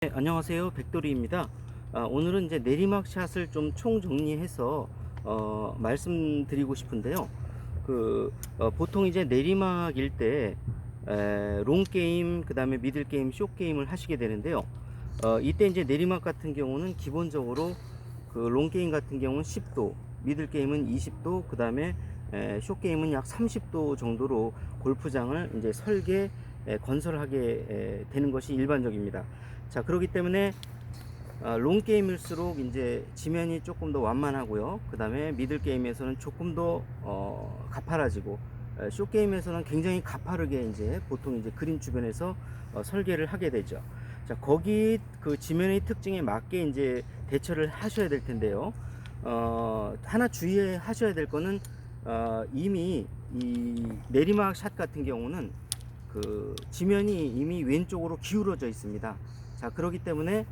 네, 안녕하세요. 백돌이입니다. 오늘은 이제 내리막 샷을 좀 총정리해서 말씀드리고 싶은데요. 보통 이제 내리막일 때 롱 게임, 그 다음에 미들 게임, 쇼 게임을 하시게 되는데요. 이때 이제 내리막 같은 경우는 기본적으로 롱 게임 같은 경우는 10도, 미들 게임은 20도, 그 다음에 쇼 게임은 약 30도 정도로 골프장을 이제 건설하게 되는 것이 일반적입니다. 자, 그렇기 때문에 롱 게임일수록 이제 지면이 조금 더 완만하고요. 그 다음에 미들 게임에서는 조금 더 가파라지고, 쇼 게임에서는 굉장히 가파르게 이제 보통 이제 그린 주변에서 설계를 하게 되죠. 자, 거기 그 지면의 특징에 맞게 이제 대처를 하셔야 될 텐데요. 하나 주의하셔야 될 거는 이미 이 내리막 샷 같은 경우는 그 지면이 이미 왼쪽으로 기울어져 있습니다. 자, 그렇기 때문에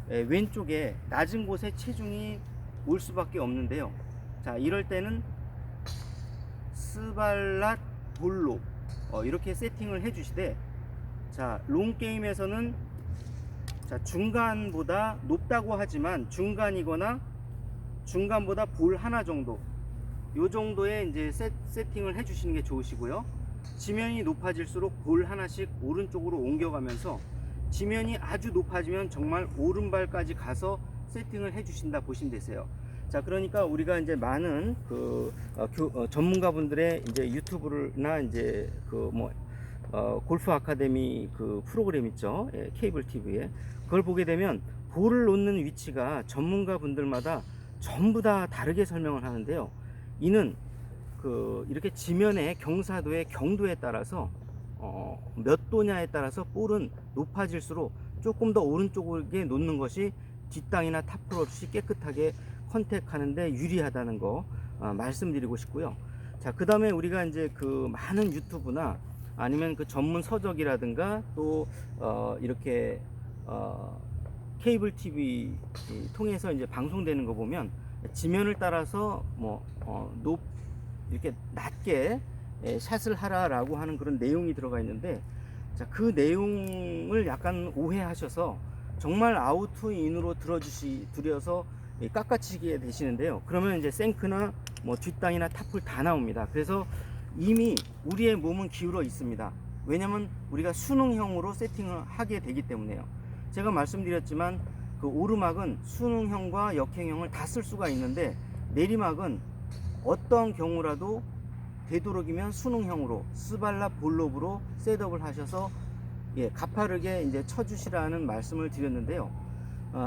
왼쪽에 낮은 곳에 체중이 올 수밖에 없는데요. 자, 이럴 때는 스발랏 볼로 이렇게 세팅을 해 주시되, 자, 롱 게임에서는 자, 중간보다 높다고 하지만 중간이거나 중간보다 볼 하나 정도, 요 정도의 이제 세팅을 해 주시는 게 좋으시고요. 지면이 높아질수록 볼 하나씩 오른쪽으로 옮겨가면서 지면이 아주 높아지면 정말 오른발까지 가서 세팅을 해 주신다 보시면 되세요. 자, 그러니까 우리가 이제 많은 전문가분들의 이제 유튜브나 이제 골프 아카데미 그 프로그램 있죠. 예, 케이블 TV에. 그걸 보게 되면 볼을 놓는 위치가 전문가분들마다 전부 다 다르게 설명을 하는데요. 이는 이렇게 지면의 경사도의 경도에 따라서 몇 도냐에 따라서 볼은 높아질수록 조금 더 오른쪽에 놓는 것이 뒷땅이나 탑볼 없이 깨끗하게 컨택하는데 유리하다는 거 말씀드리고 싶고요. 자, 그 다음에 우리가 이제 그 많은 유튜브나 아니면 그 전문 서적이라든가 또 이렇게 케이블 TV 통해서 이제 방송되는 거 보면 지면을 따라서 이렇게 낮게 샷을 하라라고 하는 그런 내용이 들어가 있는데, 자, 그 내용을 약간 오해하셔서 정말 아웃투인으로 들여서 깎아치게 되시는데요. 그러면 이제 생크나 뒷땅이나 탑풀 다 나옵니다. 그래서 이미 우리의 몸은 기울어 있습니다. 왜냐면 우리가 수능형으로 세팅을 하게 되기 때문에요. 제가 말씀드렸지만 그 오르막은 수능형과 역행형을 다 쓸 수가 있는데, 내리막은 어떠한 경우라도 되도록이면 수능형으로 스발라 볼롭으로 셋업을 하셔서 가파르게 이제 쳐주시라는 말씀을 드렸는데요.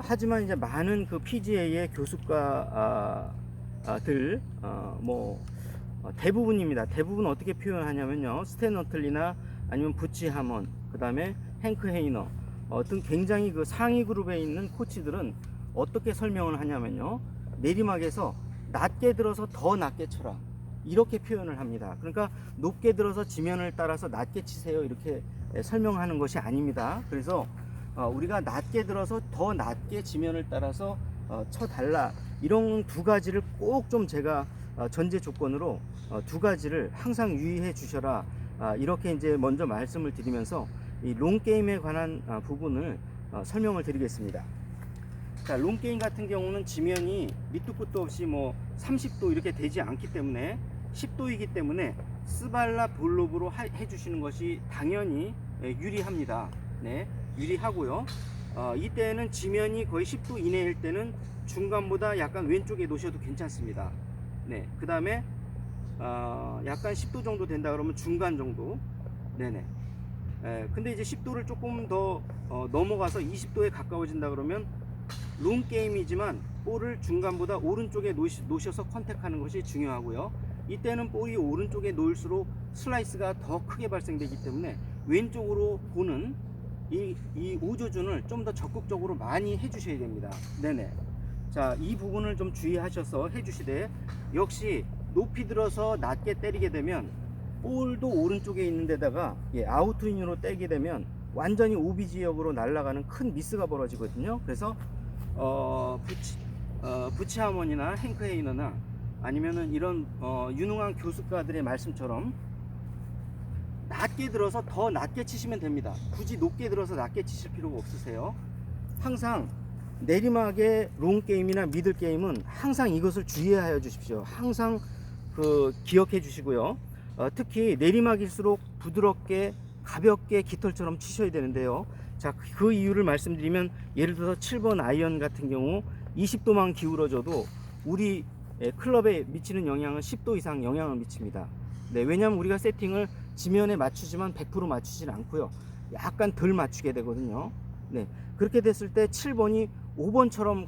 하지만 이제 많은 그 PGA의 교수가들 대부분입니다. 대부분 어떻게 표현하냐면요, 스탠 어틀리나 아니면 부치 하먼, 그 다음에 행크 헤이너 등 굉장히 그 상위 그룹에 있는 코치들은 어떻게 설명을 하냐면요, 내리막에서 낮게 들어서 더 낮게 쳐라, 이렇게 표현을 합니다. 그러니까 높게 들어서 지면을 따라서 낮게 치세요, 이렇게 설명하는 것이 아닙니다. 그래서 우리가 낮게 들어서 더 낮게 지면을 따라서 쳐달라, 이런 두 가지를 꼭 좀 제가 전제 조건으로 두 가지를 항상 유의해 주셔라, 이렇게 이제 먼저 말씀을 드리면서 이 롱 게임에 관한 부분을 설명을 드리겠습니다. 자, 롱 게임 같은 경우는 지면이 밑도 끝도 없이 30도 이렇게 되지 않기 때문에 10도이기 때문에 스발라 볼롭으로 해주시는 것이 당연히 유리합니다. 네, 유리하고요. 이때는 지면이 거의 10도 이내일 때는 중간보다 약간 왼쪽에 놓으셔도 괜찮습니다. 네, 그 다음에 약간 10도 정도 된다 그러면 중간 정도. 네네. 근데 이제 10도를 조금 더 넘어가서 20도에 가까워진다 그러면 롱 게임이지만 볼을 중간보다 오른쪽에 놓으셔서 컨택하는 것이 중요하고요. 이때는 볼이 오른쪽에 놓을수록 슬라이스가 더 크게 발생되기 때문에 왼쪽으로 보는 이 오조준을 좀 더 적극적으로 많이 해주셔야 됩니다. 네네. 자, 이 부분을 좀 주의하셔서 해주시되, 역시 높이 들어서 낮게 때리게 되면 볼도 오른쪽에 있는 데다가 아웃트윈으로 때리게 되면 완전히 오비 지역으로 날아가는 큰 미스가 벌어지거든요. 그래서 부치 하먼이나 행크 헤이너나 아니면은 이런 유능한 교수가들의 말씀처럼 낮게 들어서 더 낮게 치시면 됩니다. 굳이 높게 들어서 낮게 치실 필요가 없으세요. 항상 내리막의 롱 게임이나 미들 게임은 항상 이것을 주의하여 주십시오. 항상 기억해 주시고요. 특히 내리막일수록 부드럽게 가볍게 깃털처럼 치셔야 되는데요. 자, 그 이유를 말씀드리면, 예를 들어서 7번 아이언 같은 경우 20도만 기울어져도 우리 클럽에 미치는 영향은 10도 이상 영향을 미칩니다. 네, 왜냐하면 우리가 세팅을 지면에 맞추지만 100% 맞추진 않고요. 약간 덜 맞추게 되거든요. 네, 그렇게 됐을 때 7번이 5번처럼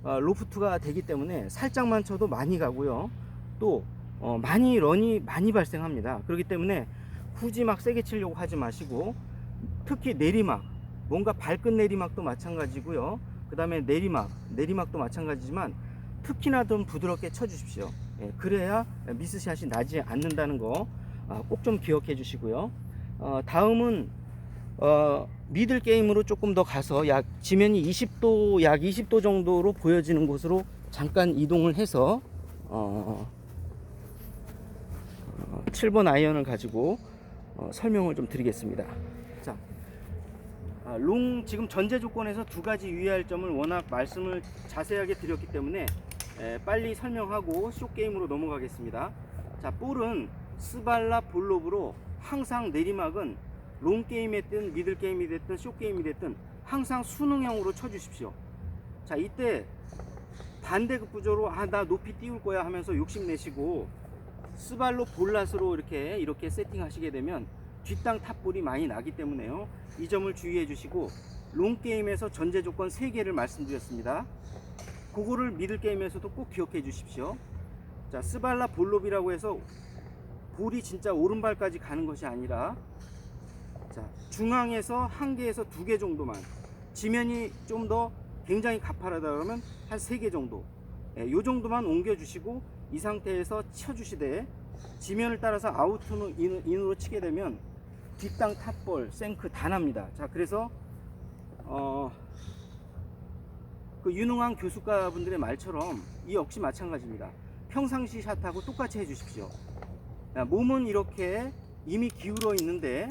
로프트가 되기 때문에 살짝만 쳐도 많이 가고요. 또 많이 런이 많이 발생합니다. 그렇기 때문에 굳이 막 세게 치려고 하지 마시고, 특히 내리막, 뭔가 발끝 내리막도 마찬가지고요. 그 다음에 내리막도 마찬가지지만 특히나 좀 부드럽게 쳐주십시오. 예, 그래야 미스샷이 나지 않는다는 거 꼭 좀 기억해 주시고요. 다음은 미들 게임으로 조금 더 가서 지면이 20도, 약 20도 정도로 보여지는 곳으로 잠깐 이동을 해서 7번 아이언을 가지고 설명을 좀 드리겠습니다. 자, 롱 지금 전제 조건에서 두 가지 유의할 점을 워낙 말씀을 자세하게 드렸기 때문에 빨리 설명하고 쇼 게임으로 넘어가겠습니다. 자, 볼은 스발라 볼롭으로 항상 내리막은 롱 게임이 됐든 미들 게임이 됐든 쇼 게임이 됐든 항상 수능형으로 쳐주십시오. 자, 이때 반대급 구조로 나 높이 띄울 거야 하면서 욕심내시고 스발로 볼랏으로 이렇게 세팅하시게 되면 뒷땅 탑볼이 많이 나기 때문에요. 이 점을 주의해 주시고, 롱 게임에서 전제 조건 3개를 말씀드렸습니다. 그거를 미들 게임에서도 꼭 기억해 주십시오. 자, 스발라 볼롭이라고 해서 볼이 진짜 오른발까지 가는 것이 아니라, 자, 중앙에서 1개에서 2개 정도만, 지면이 좀 더 굉장히 가파르다 그러면 한 3개 정도, 요 정도만 옮겨 주시고 이 상태에서 쳐주시되, 지면을 따라서 아웃으로 인으로 치게 되면 뒷땅 탑볼 생크 다 납니다. 자, 그래서 그 유능한 교수가분들의 말처럼 이 역시 마찬가지입니다. 평상시 샷하고 똑같이 해주십시오. 몸은 이렇게 이미 기울어 있는데,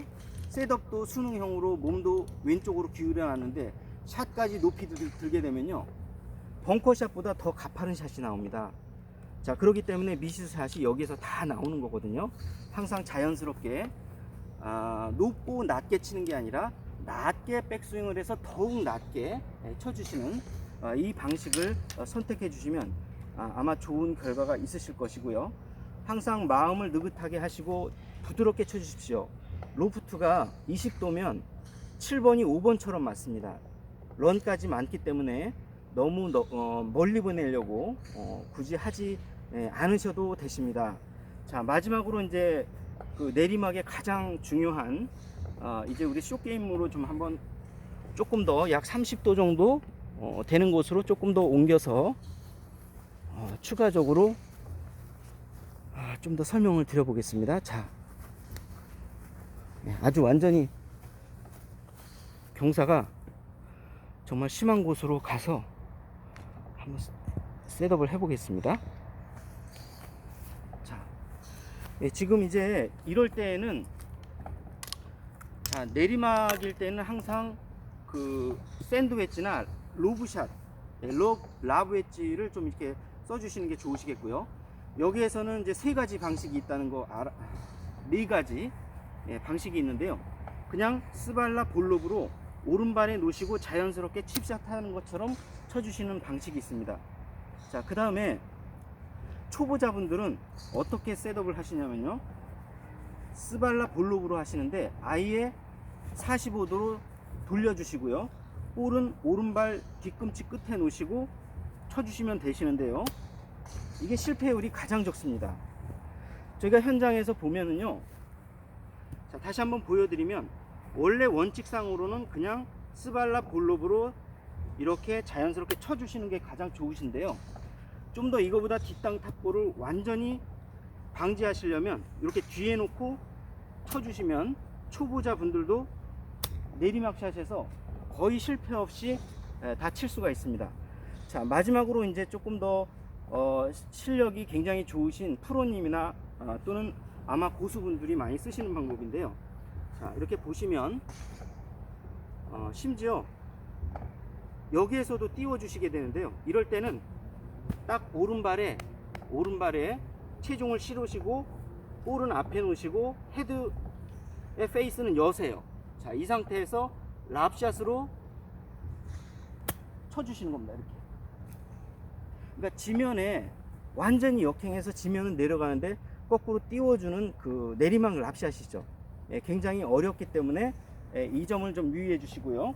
셋업도 수능형으로 몸도 왼쪽으로 기울여 놨는데 샷까지 높이 들게 되면요, 벙커샷보다 더 가파른 샷이 나옵니다. 자, 그렇기 때문에 미스샷이 여기서 다 나오는 거거든요. 항상 자연스럽게 높고 낮게 치는 게 아니라 낮게 백스윙을 해서 더욱 낮게 쳐주시는 이 방식을 선택해 주시면 아마 좋은 결과가 있으실 것이고요. 항상 마음을 느긋하게 하시고 부드럽게 쳐주십시오. 로프트가 20도면 7번이 5번처럼 맞습니다. 런까지 많기 때문에 너무 멀리 보내려고 굳이 하지 않으셔도 되십니다. 자, 마지막으로 이제 그 내리막의 가장 중요한 이제 우리 쇼게임으로 좀 한번 조금 더 약 30도 정도 되는 곳으로 조금 더 옮겨서 추가적으로 좀 더 설명을 드려보겠습니다. 자, 아주 완전히 경사가 정말 심한 곳으로 가서 한번 셋업을 해보겠습니다. 자, 지금 이제 이럴 때에는, 자, 내리막일 때는 항상 그 샌드 웨지나 로브샷, 라브 웨지를 좀 이렇게 써주시는 게 좋으시겠고요. 여기에서는 이제 3가지 방식이 있다는 거 4가지 방식이 있는데요. 그냥 스발라 볼롭으로 오른발에 놓으시고 자연스럽게 칩샷 하는 것처럼 쳐주시는 방식이 있습니다. 자, 그 다음에 초보자분들은 어떻게 셋업을 하시냐면요, 스발라 볼롭으로 하시는데 아예 45도로 돌려주시고요, 볼은 오른발 뒤꿈치 끝에 놓으시고 쳐주시면 되시는데요, 이게 실패율이 가장 적습니다. 저희가 현장에서 보면은요, 자, 다시 한번 보여드리면, 원래 원칙상으로는 그냥 스발라 볼롭으로 이렇게 자연스럽게 쳐주시는 게 가장 좋으신데요, 좀 더 이거보다 뒷땅 탑볼을 완전히 방지하시려면 이렇게 뒤에 놓고 쳐주시면 초보자 분들도 내리막샷에서 거의 실패 없이 다 칠 수가 있습니다. 자, 마지막으로 이제 조금 더 실력이 굉장히 좋으신 프로님이나 또는 아마 고수분들이 많이 쓰시는 방법인데요. 자, 이렇게 보시면 심지어 여기에서도 띄워 주시게 되는데요. 이럴 때는 딱 오른발에 체중을 실으시고 볼은 앞에 놓으시고 헤드의 페이스는 여세요. 자, 이 상태에서 랍샷으로 쳐주시는 겁니다. 이렇게. 그러니까 지면에 완전히 역행해서 지면은 내려가는데 거꾸로 띄워주는 그 내리막 랍샷이죠. 예, 굉장히 어렵기 때문에 이 점을 좀 유의해 주시고요.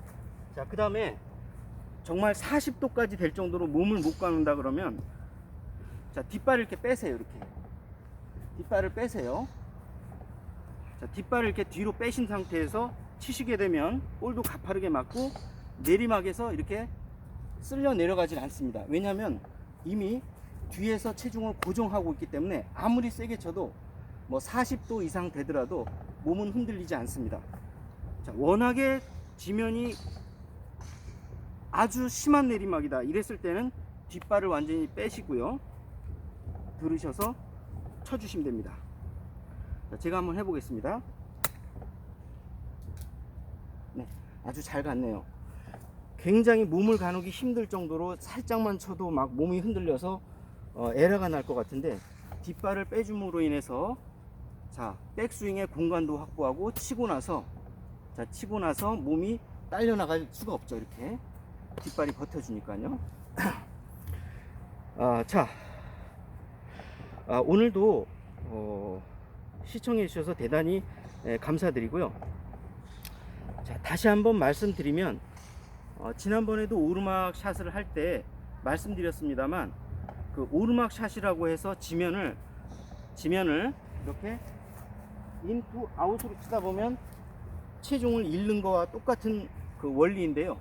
자, 그 다음에 정말 40도까지 될 정도로 몸을 못 가는다 그러면, 자, 뒷발을 이렇게 빼세요. 이렇게 뒷발을 빼세요. 자, 뒷발을 이렇게 뒤로 빼신 상태에서 치시게 되면 볼도 가파르게 맞고 내리막에서 이렇게 쓸려 내려가질 않습니다. 왜냐하면 이미 뒤에서 체중을 고정하고 있기 때문에 아무리 세게 쳐도 뭐 40도 이상 되더라도 몸은 흔들리지 않습니다. 자, 워낙에 지면이 아주 심한 내리막이다 이랬을 때는 뒷발을 완전히 빼시고요, 들으셔서 쳐주시면 됩니다. 자, 제가 한번 해보겠습니다. 네, 아주 잘 갔네요. 굉장히 몸을 가누기 힘들 정도로 살짝만 쳐도 막 몸이 흔들려서 에러가 날 것 같은데, 뒷발을 빼줌으로 인해서 자, 백스윙의 공간도 확보하고 치고 나서 몸이 딸려 나갈 수가 없죠. 이렇게 뒷발이 버텨주니까요. 오늘도 시청해 주셔서 대단히 감사드리고요. 자, 다시 한번 말씀드리면, 지난번에도 오르막 샷을 할 때 말씀드렸습니다만, 그 오르막 샷이라고 해서 지면을 이렇게 인투 아웃으로 치다 보면 체중을 잃는 거와 똑같은 그 원리인데요.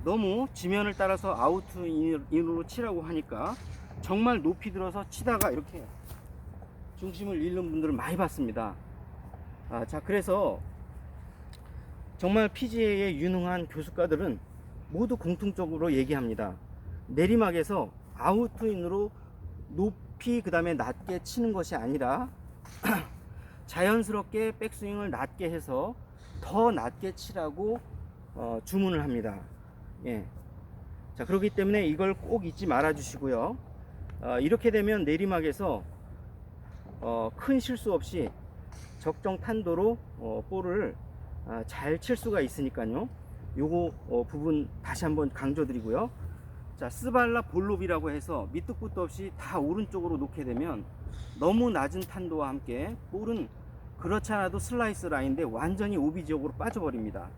너무 지면을 따라서 아우트 인으로 치라고 하니까 정말 높이 들어서 치다가 이렇게 중심을 잃는 분들을 많이 봤습니다. 자, 그래서 정말 PGA에 유능한 교수가들은 모두 공통적으로 얘기합니다. 내리막에서 아우트인으로 높이 그 다음에 낮게 치는 것이 아니라 자연스럽게 백스윙을 낮게 해서 더 낮게 치라고 주문을 합니다. 예. 자, 그렇기 때문에 이걸 꼭 잊지 말아 주시고요. 이렇게 되면 내리막에서 큰 실수 없이 적정 탄도로 볼을 잘 칠 수가 있으니까요. 요거 부분 다시 한번 강조드리고요. 자, 스발라 볼롭이라고 해서 밑도 끝도 없이 다 오른쪽으로 놓게 되면 너무 낮은 탄도와 함께 볼은 그렇지 않아도 슬라이스 라인인데 완전히 오비 지역으로 빠져버립니다.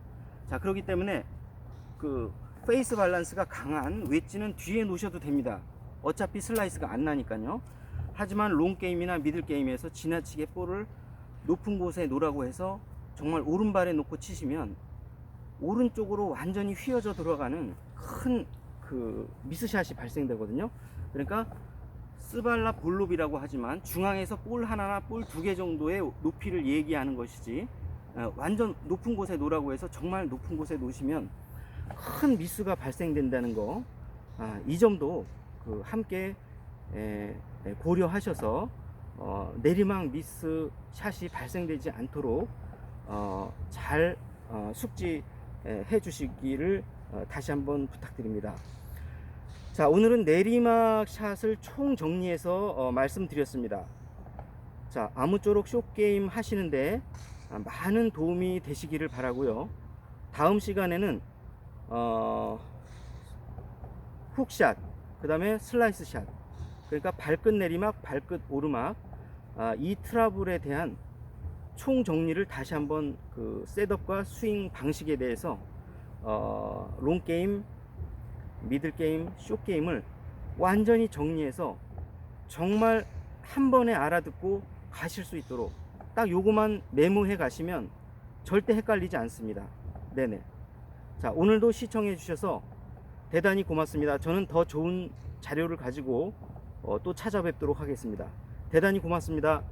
자, 그렇기 때문에 그 페이스 밸런스가 강한 웨지는 뒤에 놓으셔도 됩니다. 어차피 슬라이스가 안 나니까요. 하지만 롱 게임이나 미들 게임에서 지나치게 볼을 높은 곳에 놓으라고 해서 정말 오른발에 놓고 치시면 오른쪽으로 완전히 휘어져 들어가는 큰 그 미스샷이 발생되거든요. 그러니까 스발라 볼롭이라고 하지만 중앙에서 볼 하나나 볼 두 개 정도의 높이를 얘기하는 것이지, 완전 높은 곳에 놓으라고 해서 정말 높은 곳에 놓으시면 큰 미스가 발생된다는 거, 이 점도 그 함께 고려하셔서 내리막 미스 샷이 발생되지 않도록 잘 숙지해 주시기를 다시 한번 부탁드립니다. 자, 오늘은 내리막 샷을 총 정리해서 말씀드렸습니다. 자, 아무쪼록 숏게임 하시는데 많은 도움이 되시기를 바라고요. 다음 시간에는 훅샷, 그 다음에 슬라이스 샷, 그러니까 발끝 내리막, 발끝 오르막, 이 트러블에 대한 총 정리를 다시 한번 그 셋업과 스윙 방식에 대해서 롱 게임, 미들 게임, 숏 게임을 완전히 정리해서 정말 한 번에 알아듣고 가실 수 있도록 딱 요거만 메모해 가시면 절대 헷갈리지 않습니다. 네네. 자, 오늘도 시청해 주셔서 대단히 고맙습니다. 저는 더 좋은 자료를 가지고 또 찾아뵙도록 하겠습니다. 대단히 고맙습니다.